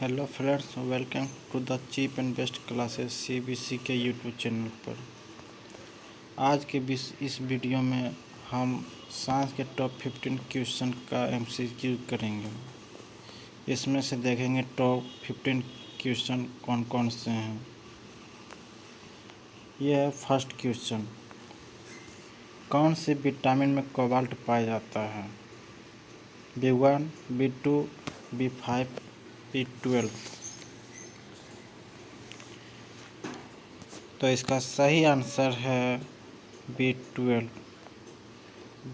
Hello friends, welcome to the cheap and best classes CBC के YouTube channel पर। आज के इस वीडियो में हम साइंस के टॉप 15 क्वेश्चन का एमसीक्यू करेंगे। इसमें से देखेंगे टॉप 15 क्वेश्चन कौन कौन से हैं। यह है फर्स्ट क्वेश्चन, कौन से विटामिन में कोबाल्ट पाया जाता है? B1, B2, B5, B12। तो इसका सही आंसर है B12।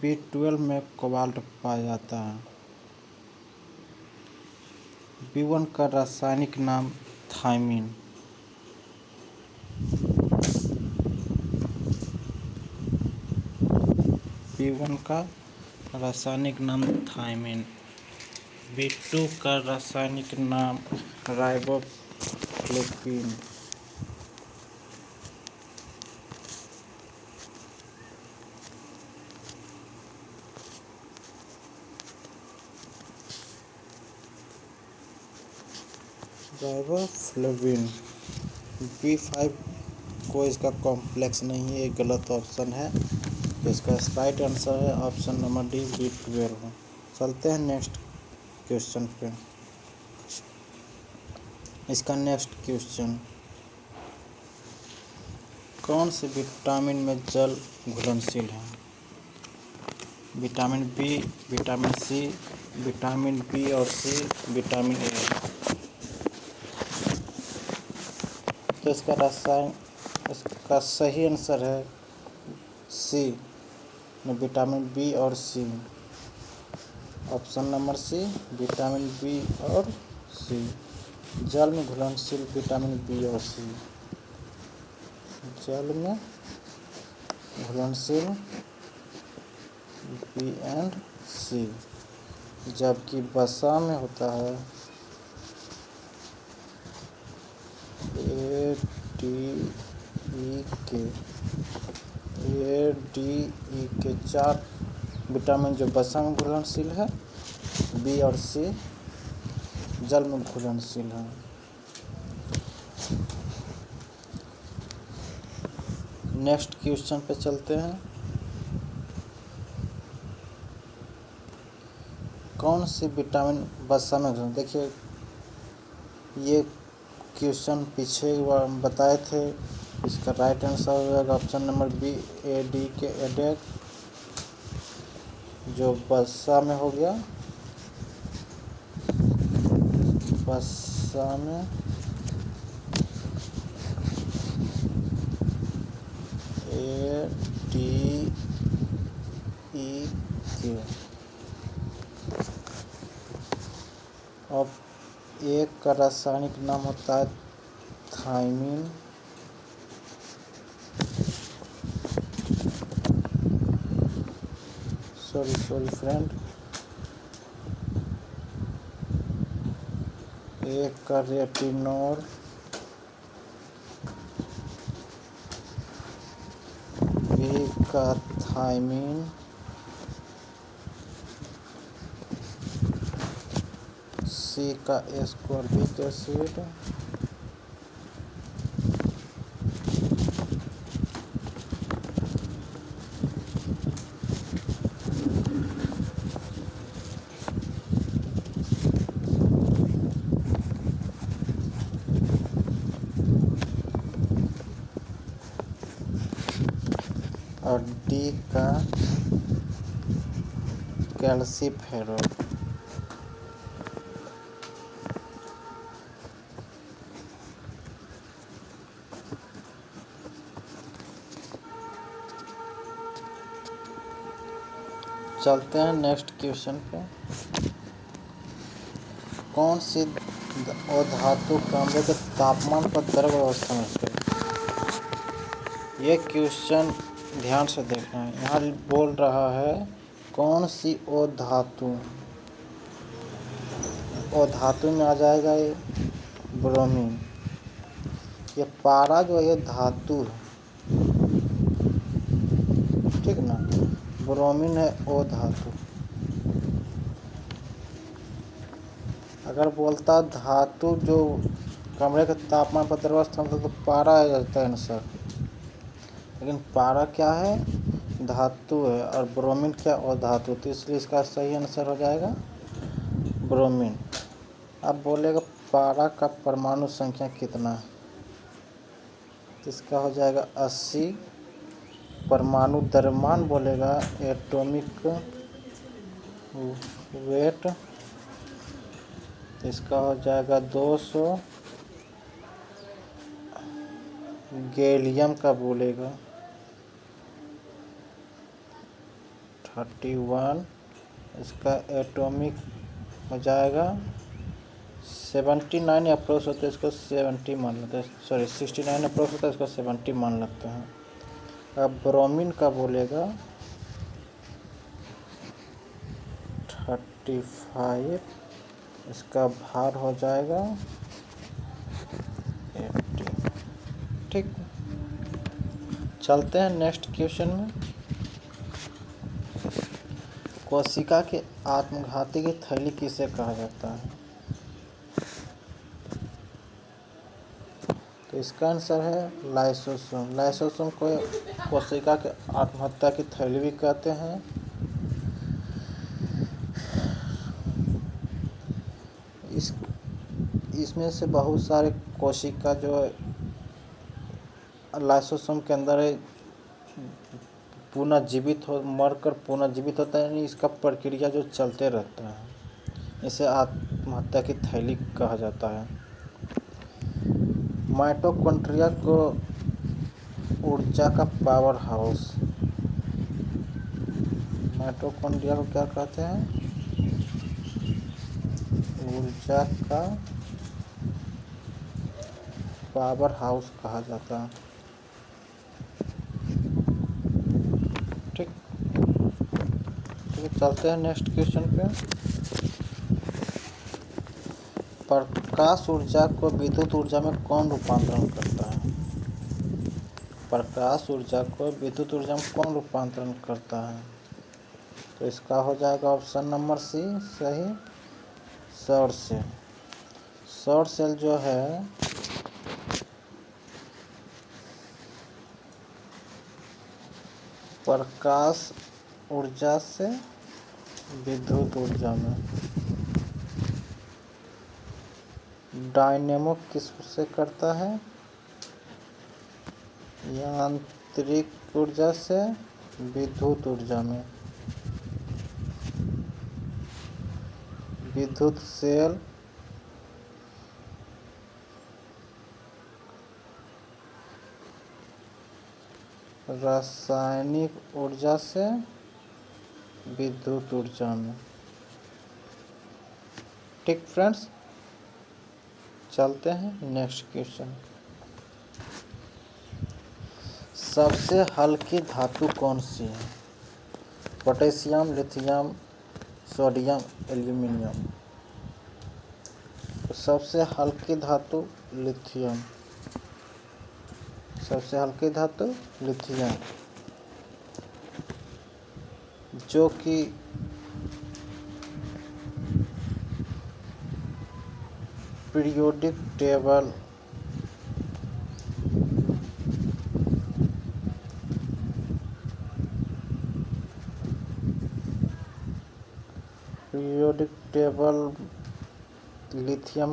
B12 में कोबाल्ट पाया जाता है। B1 का रासायनिक नाम थायमीन। B1 का रासायनिक नाम थायमीन। B2 का रासायनिक नाम राइबोफ्लेविन। राइबोफ्लेविन। B5 को इसका कॉम्प्लेक्स नहीं है, ये गलत ऑप्शन है। तो इसका राइट आंसर है ऑप्शन नंबर डी, B12। चलते हैं नेक्स्ट क्वेश्चन पे। इसका नेक्स्ट क्वेश्चन, कौन से विटामिन में जल घुलनशील है? Vitamin B, vitamin C, vitamin B और सी, विटामिन ए। तो इसका सही आंसर है सी, विटामिन बी और C. Option number C, vitamin B और सी। जल में घुलनशील विटामिन बी और सी। जल में घुलनशील बी एंड सी, जबकि वसा में होता है ए डी ई के। ए डी ई के 4 विटामिन जो वसा में घुलनशील है, बी और सी जल में घुलनशील है। नेक्स्ट क्वेश्चन पे चलते हैं। कौन सी विटामिन वसा में घुलनशील? देखिए, ये क्वेश्चन पीछे बार बताए थे। इसका राइट आंसर होगा option number B, A D K ADEK, जो वसा में हो गया। वसा में ए डी ई के। अब एक का रासायनिक नाम होता है थायमीन। Sorry friend. एक का रेटिनोल, बी का थायमीन, सी का एस्कॉर्बिक एसिड, और डी का कैल्सीफेरॉल। चलते हैं नेक्स्ट क्वेश्चन पे। कौन सी अधातु कमरे के तापमान पर द्रव अवस्था में है? यह क्वेश्चन ध्यान से देखना है। यहाँ बोल रहा है कौन सी अधातु। अधातु में आ जाएगा ये ब्रोमीन। ये पारा जो है धातु है, ठीक ना। ब्रोमीन है अधातु। अगर बोलता धातु जो कमरे के तापमान पर द्रव स्थान तो पारा आ जाता है आंसर, लेकिन पारा क्या है, धातु है, और ब्रोमीन क्या और धातु, तो इसलिए इसका सही आंसर हो जाएगा ब्रोमीन। अब बोलेगा पारा का परमाणु संख्या कितना है, तो इसका हो जाएगा 80। परमाणु द्रव्यमान बोलेगा एटॉमिक वेट, इसका हो जाएगा 200। गैलियम का बोलेगा 31, इसका एटॉमिक हो जाएगा 79 अप्रोच होता है, इसको 70 मान लेते हैं, सॉरी 69 अप्रोच होता है, इसको 70 मान लेते हैं। अब ब्रोमीन का बोलेगा 35, इसका भार हो जाएगा 80। ठीक, चलते हैं नेक्स्ट क्वेश्चन में। कोशिका के आत्मघाती की थैली किसे कहा जाता है, तो इसका आंसर है लाइसोसोम। लाइसोसोम को कोशिका के आत्महत्या की थैली भी कहते हैं। इसमें से बहुत सारे कोशिका जो लाइसोसोम के अंदर है पुनः जीवित हो, मरकर पुनः जीवित होता है, यानी इसका प्रक्रिया जो चलते रहता है, इसे आत्महत्या की थैली कहा जाता है। माइटोकॉन्ड्रिया को ऊर्जा का पावर हाउस, माइटोकॉन्ड्रिया को क्या कहते हैं, ऊर्जा का पावर हाउस कहा जाता है। ठीक, चलते हैं नेक्स्ट क्वेश्चन पे। प्रकाश ऊर्जा को विद्युत ऊर्जा में कौन रूपांतरण करता है, प्रकाश ऊर्जा को विद्युत ऊर्जा में कौन रूपांतरण करता है, तो इसका हो जाएगा ऑप्शन नंबर सी सही, सौर सेल। सौर सेल जो है प्रकाश ऊर्जा से विद्युत ऊर्जा में, डायनेमो किससे करता है, यांत्रिक ऊर्जा से विद्युत ऊर्जा में। विद्युत सेल रासायनिक ऊर्जा से विद्युत ऊर्जा में। ठीक फ्रेंड्स, चलते हैं नेक्स्ट क्वेश्चन। सबसे हल्की धातु कौन सी है, पोटेशियम, लिथियम, सोडियम, एल्यूमिनियम। तो सबसे हल्की धातु लिथियम, सबसे हल्की धातु लिथियम, जो कि पीरियोडिक टेबल लिथियम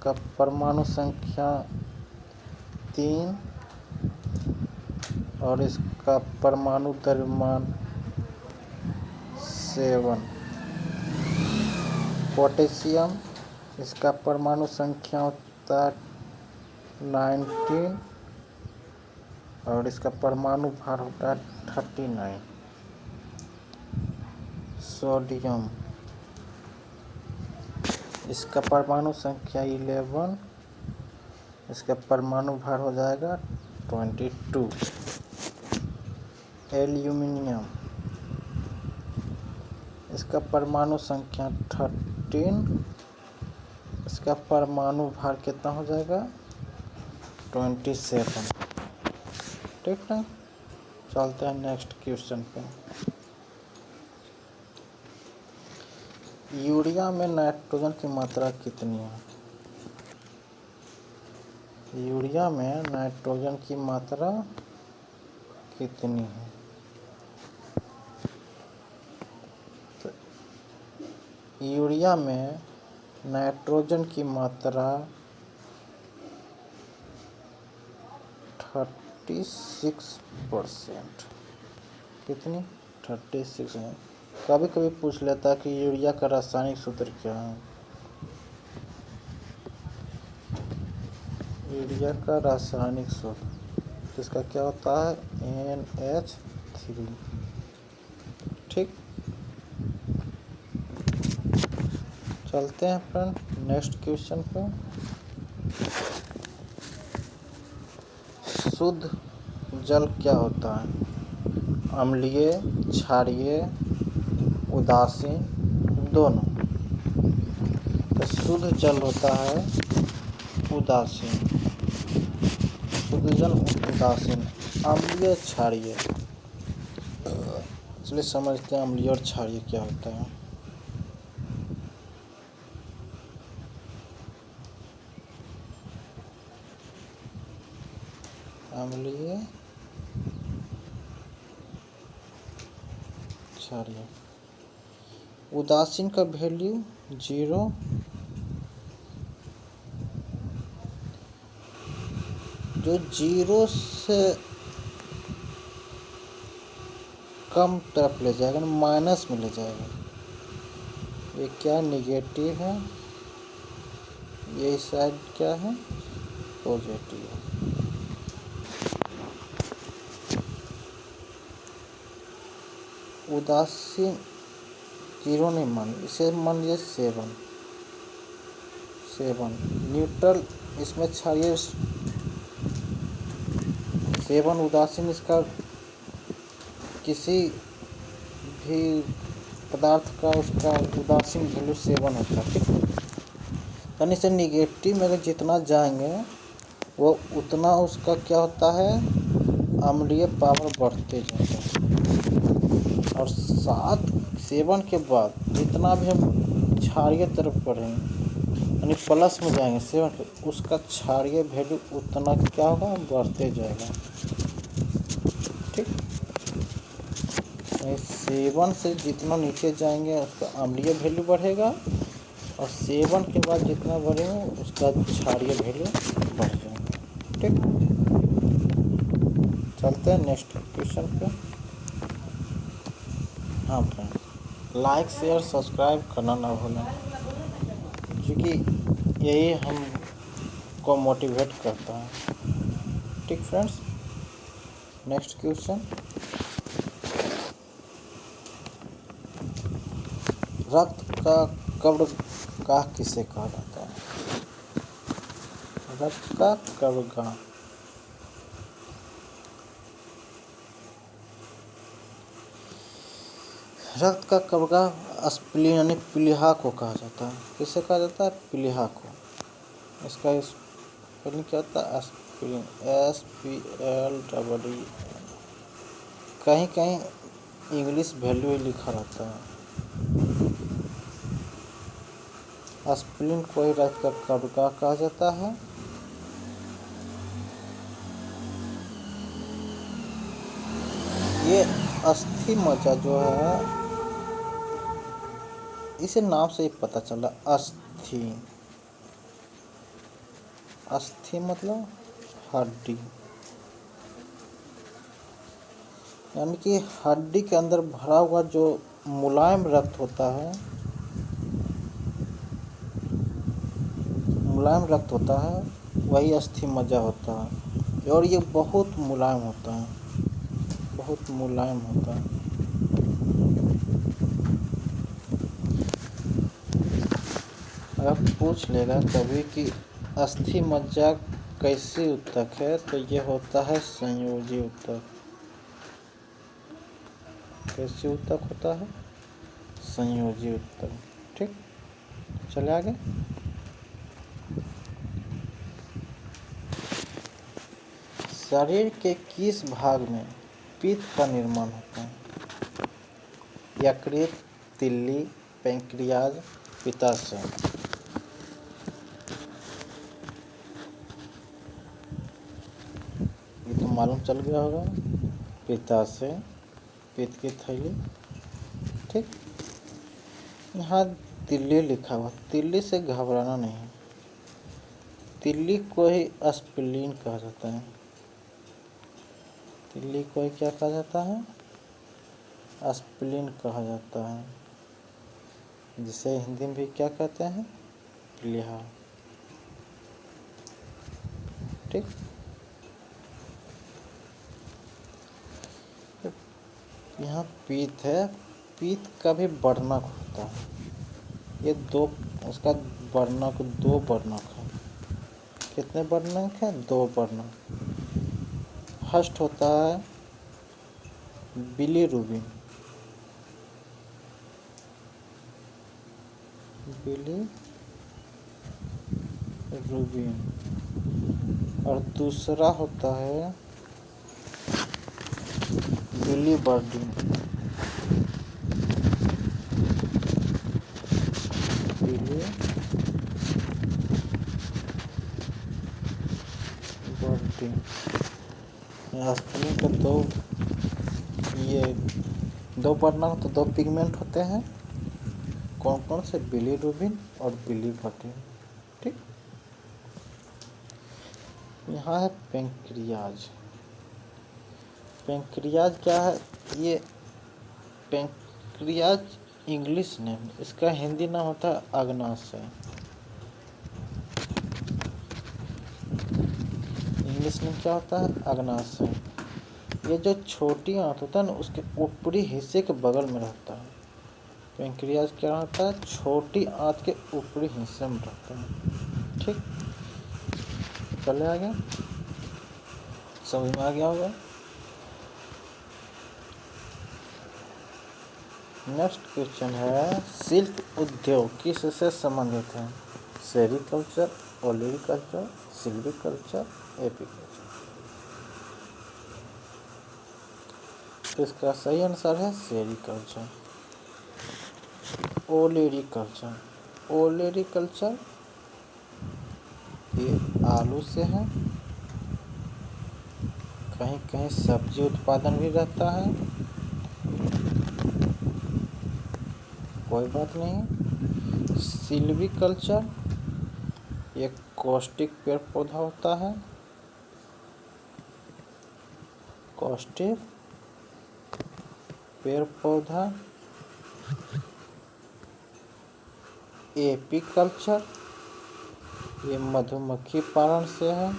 का परमाणु संख्या 3 और इसका परमाणु द्रव्यमान 7। पोटेशियम, इसका परमाणु संख्या होता है 19 और इसका परमाणु भार होता है 39। सोडियम, इसका परमाणु संख्या 11, इसका परमाणु भार हो जाएगा 22। एल्यूमिनियम, इसका परमाणु संख्या 13, इसका परमाणु भार कितना हो जाएगा 27। ठीक है, चलते हैं नेक्स्ट क्वेश्चन पे। यूरिया में नाइट्रोजन की मात्रा कितनी है? यूरिया में नाइट्रोजन की मात्रा कितनी है? तो यूरिया में नाइट्रोजन की मात्रा 36%। कितनी? 36 है। कभी कभी पूछ लेता है कि यूरिया का रासायनिक सूत्र क्या है। यूरिया का रासायनिक सूत्र इसका क्या होता है? NH3। ठीक, चलते हैं फ्रेंड नेक्स्ट क्वेश्चन पे। शुद्ध जल क्या होता है? अम्लीय, क्षारीय, उदासीन, दोनों। तो शुद्ध जल होता है उदासीन। शुद्ध जल उदासीन। अम्लीय, क्षारीय। चलिए समझते हैं अम्लीय और क्षारीय क्या होता है। अम्लीय, क्षारीय। उदासीन का वैल्यू 0। जो 0 से कम तरफ ले जाएगा ना, माइनस में ले जाएगा। ये क्या निगेटिव है, ये साइड क्या है? पॉजिटिव है। उदासीन 0 नहीं मान, इसे मान लीजिए 7। न्यूट्रल इसमें क्षारीय 7। उदासीन इसका किसी भी पदार्थ का उसका उदासीन वैल्यू 7 होता है। ठीक, यानी से निगेटिव में अगर जितना जाएंगे वो उतना उसका क्या होता है? अम्लीय पावर बढ़ते जाता है। और 7 के बाद जितना भी हम क्षारीय तरफ बढ़ेंगे यानी प्लस में जाएंगे 7 पे, उसका क्षारीय वैल्यू उतना क्या होगा? बढ़ते जाएगा। ठीक, 7 से जितना नीचे जाएंगे उसका अम्लीय वैल्यू बढ़ेगा और 7 के बाद जितना बढ़ेगा उसका क्षारीय वैल्यू बढ़ जाएगा। ठीक, चलते हैं नेक्स्ट क्वेश्चन पे। हाँ फ्रेंड, लाइक शेयर सब्सक्राइब करना ना भूलें, क्योंकि यही हमको मोटिवेट करता है। ठीक फ्रेंड्स, नेक्स्ट क्वेश्चन। रक्त का कब्रगाह किसे कहा जाता है? रक्त का कब्रगाह। रक्त का कब्रगाह स्प्लीन यानी प्लीहा को कहा जाता है। किसे कहा जाता है? प्लीहा को। इसका स्पेलिंग क्या होता है? Spleen, SPLEE। कहीं कहीं इंग्लिश वैल्यू ही लिखा रहता है। स्प्लीन को ही रक्त का कब्रगाह कहा जाता है। ये अस्थि मज्जा जो है, इसे नाम से ही पता चला, अस्थि। अस्थि मतलब हड्डी, यानी कि हड्डी के अंदर भरा हुआ जो मुलायम रक्त होता है, मुलायम रक्त होता है, वही अस्थि मज्जा होता है। और ये बहुत मुलायम होता है, बहुत मुलायम होता है। अगर पूछ लेगा कभी कि अस्थि मज्जा कैसी ऊतक है, तो ये होता है संयोजी ऊतक। कैसी ऊतक होता है? संयोजी ऊतक। ठीक, चले आगे। शरीर के किस भाग में पित्त का निर्माण होता है? यकृत, तिल्ली, पैंक्रियाज पित्ताशय। ये तो मालूम चल गया होगा, पित्ताशय, पित्त की थैली। ठीक, यहाँ तिल्ली लिखा हुआ, तिल्ली से घबराना नहीं। तिल्ली को ही स्प्लीन कहा जाता है। तिल्ली को ही क्या कहा जाता है? स्प्लीन कहा जाता है, जिसे हिंदी में भी क्या कहते हैं? प्लीहा। ठीक, यहाँ पीत है, पीत का भी वर्णक होता है। ये दो, उसका वर्णक, दो वर्णक है। कितने वर्णक हैं? दो वर्णक। फर्स्ट होता है बिलीरुबिन, बिलीरुबिन, और दूसरा होता है बिलीवर्डिन, स्प्लीन के दो, ये दो वर्णक तो दो पिगमेंट होते हैं। कौन कौन से? बिलीरुबिन और बिलीवर्डिन। ठीक, यहाँ है पैंक्रियाज। पैंक्रियाज क्या है? ये पैंक्रियाज इंग्लिश नेम, इसका हिंदी नाम होता है अग्नाशय। इंग्लिश नेम क्या होता है? अग्नाशय। ये जो छोटी आंत होता है ना, उसके ऊपरी हिस्से के बगल में रहता है। पैंक्रियाज क्या होता है? छोटी आंत के ऊपरी हिस्से में रहता है। ठीक, चले आगे, समझ में आ गया होगा। नेक्स्ट क्वेश्चन है, सिल्क उद्योग किससे संबंधित है? Sericulture, olericulture, silviculture, apiculture. तो इसका सही आंसर है सेरीकल्चर। ओलेरीकल्चर, ओलेरीकल्चर ये आलू से है। कहीं कहीं सब्जी उत्पादन भी रहता है, कोई बात नहीं। सिल्वीकल्चर एक कॉस्टिक पेड़ पौधा होता है, कॉस्टिक पेड़ पौधा। एपीकल्चर ये मधुमक्खी पालन से है।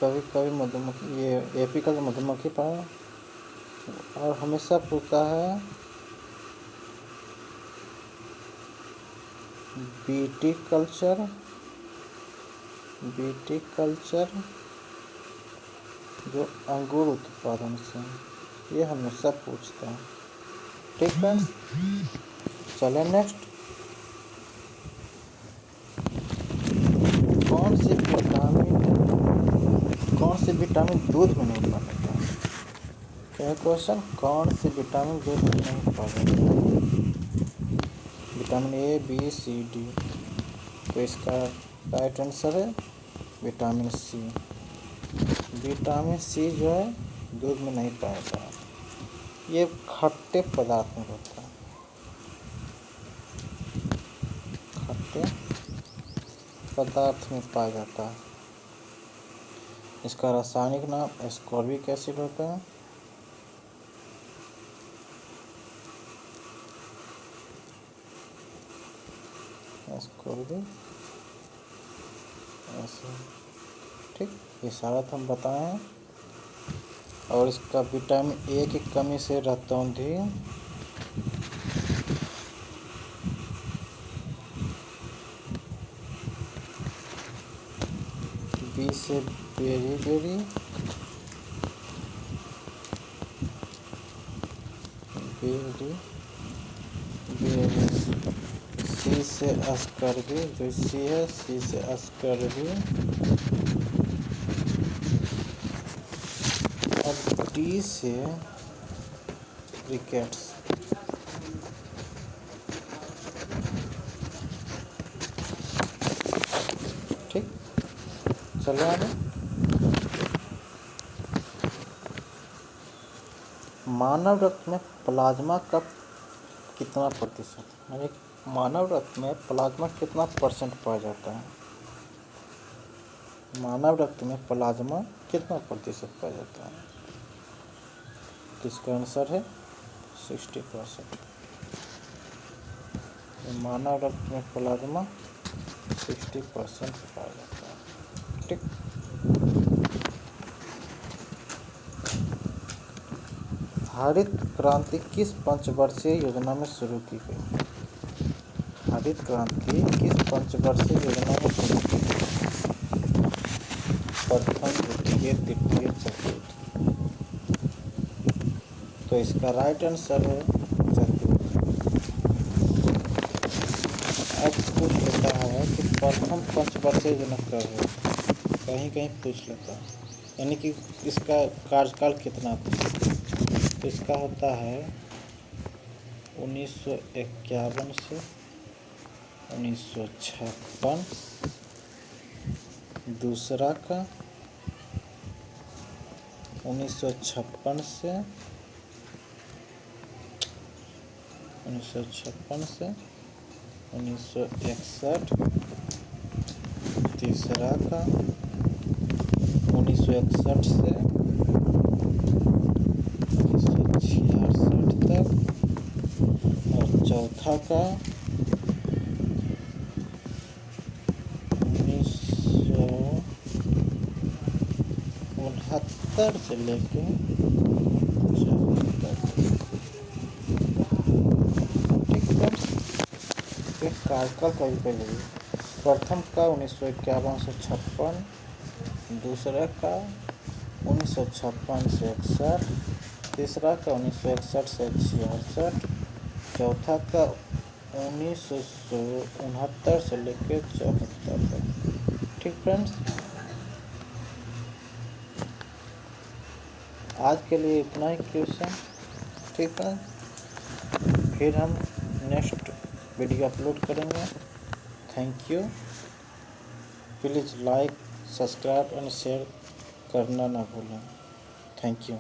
कभी कभी मधुमक्खी, ये एपीकल्चर मधुमक्खी पालन। और हमेशा पूछता है बीटीकल्चर, बीटीकल्चर जो अंगूर उत्पादन से, ये हमेशा पूछता है। ठीक है, चले नेक्स्ट। कौन सी विटामिन दूध में नहीं पाया जाता है? क्या क्वेश्चन? कौन सी विटामिन दूध में नहीं पाया जाता है? Vitamin A, B, C, D. तो इसका राइट आंसर है विटामिन सी। विटामिन सी जो है दूध में नहीं पाया जाता है, ये खट्टे पदार्थ में होता है। खट्टे पदार्थ में पाया जाता है। इसका रासायनिक नाम एस्कॉर्बिक एसिड होता है। Ascorbic acid. ठीक, ये सारा तो हम बताए हैं। और इसका विटामिन ए की कमी से रतौंधी, बी से बेरी, सी सी से अस्कर्वी, जो सी है सी से अस्कर्वी, और डी से रिकेट्स। ठीक, चलो आगे। मानव रक्त में प्लाज्मा का कितना प्रतिशत, यानी मानव रक्त में प्लाज्मा कितना परसेंट पाया जाता है? मानव रक्त में प्लाज्मा कितना प्रतिशत पाया जाता है? किसका आंसर है 60%। मानव रक्त में प्लाज्मा 60% पाया जाता है। ठीक, हरित क्रांति किस पंचवर्षीय योजना में शुरू की गई? हरित क्रांति किस पंचवर्षीय योजना में शुरू की गई? प्रथम, द्वितीय, तृतीय, चतुर्थ। तो इसका राइट आंसर है चतुर्थ। अब पूछ लेता है कि प्रथम पंचवर्षीय योजना कब है, कहीं कहीं पूछ लेता है, यानी कि इसका कार्यकाल कितना था। तो इसका होता है 1951 से 1956, दूसरा का 1956 से 1961, तीसरा का 1961 से 1966 तक, और चौथा का 1969 से लेके 74 तक। ठीक, कार्यकाल कभी पहले प्रथम का 1951 से 56, दूसरा का 1956 से 61, तीसरा का 1961 से 66, चौथा का 1969 से लेकर 74 तक। ठीक फ्रेंड्स, आज के लिए इतना ही क्वेश्चन। ठीक है, फिर हम नेक्स्ट वीडियो अपलोड करेंगे। Thank you. Please like, subscribe and share करना ना भूलें। Thank you.